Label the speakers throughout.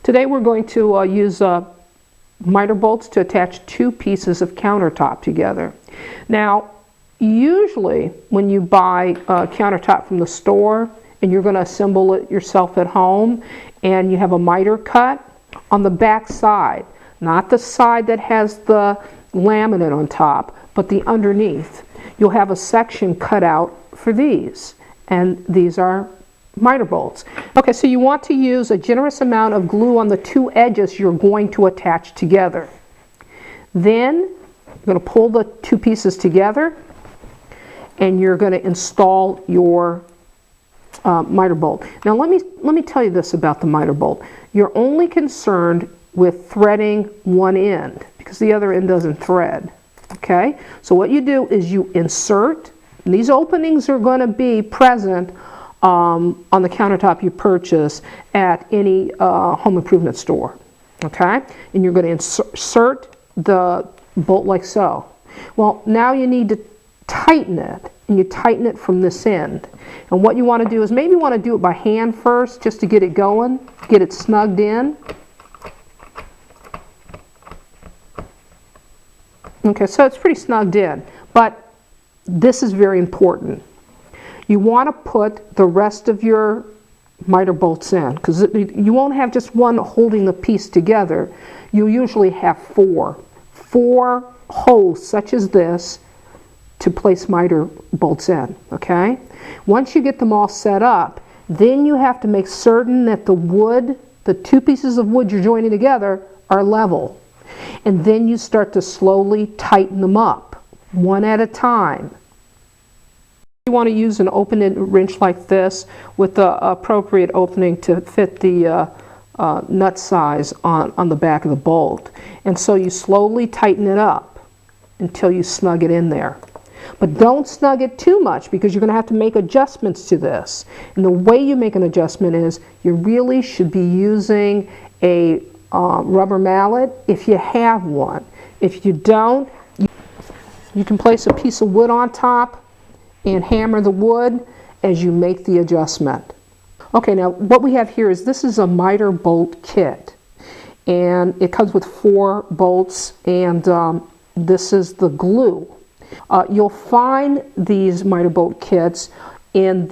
Speaker 1: Today we're going to use miter bolts to attach two pieces of countertop together. Now, usually when you buy a countertop from the store and you're going to assemble it yourself at home and you have a miter cut, on the back side, not the side that has the laminate on top, but the underneath, you'll have a section cut out for these, and these are miter bolts. Okay, so you want to use a generous amount of glue on the two edges you're going to attach together. Then you're going to pull the two pieces together and you're going to install your miter bolt. Now let me tell you this about the miter bolt. You're only concerned with threading one end because the other end doesn't thread. Okay, so what you do is you insert, and these openings are going to be present on the countertop you purchase at any home improvement store. Okay, and you're going to insert the bolt like so. Well, now you need to tighten it, and you tighten it from this end. And what you want to do is maybe you want to do it by hand first just to get it going, get it snugged in. Okay, so it's pretty snugged in, but this is very important. You want to put the rest of your miter bolts in, because you won't have just one holding the piece together. You usually have four holes such as this to place miter bolts in. Okay, once you get them all set up, then you have to make certain that the wood, the two pieces of wood you're joining together, are level. And then you start to slowly tighten them up, one at a time. You want to use an open-end wrench like this with the appropriate opening to fit the nut size on the back of the bolt. And so you slowly tighten it up until you snug it in there. But don't snug it too much because you're going to have to make adjustments to this. And the way you make an adjustment is you really should be using a rubber mallet if you have one. If you don't, you can place a piece of wood on top and hammer the wood as you make the adjustment. Okay, now what we have here is this is a miter bolt kit, and it comes with 4 bolts, and this is the glue. You'll find these miter bolt kits in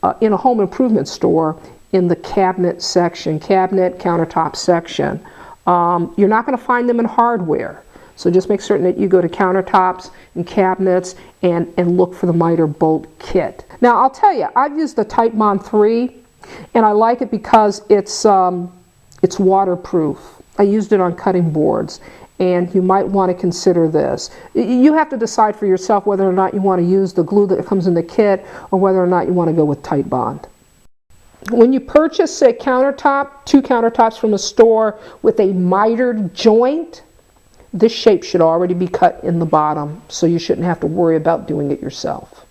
Speaker 1: a home improvement store in the cabinet section, cabinet countertop section. You're not going to find them in hardware, so just make certain that you go to countertops and cabinets and look for the miter bolt kit. Now I'll tell you, I've used the Titebond 3 and I like it because it's waterproof. I used it on cutting boards, and you might want to consider this. You have to decide for yourself whether or not you want to use the glue that comes in the kit or whether or not you want to go with Titebond. When you purchase a countertop, 2 countertops from a store with a mitered joint, this shape should already be cut in the bottom, so you shouldn't have to worry about doing it yourself.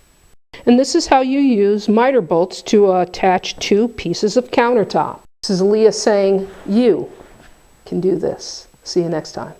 Speaker 1: And this is how you use miter bolts to attach 2 pieces of countertop. This is Leah saying, you can do this. See you next time.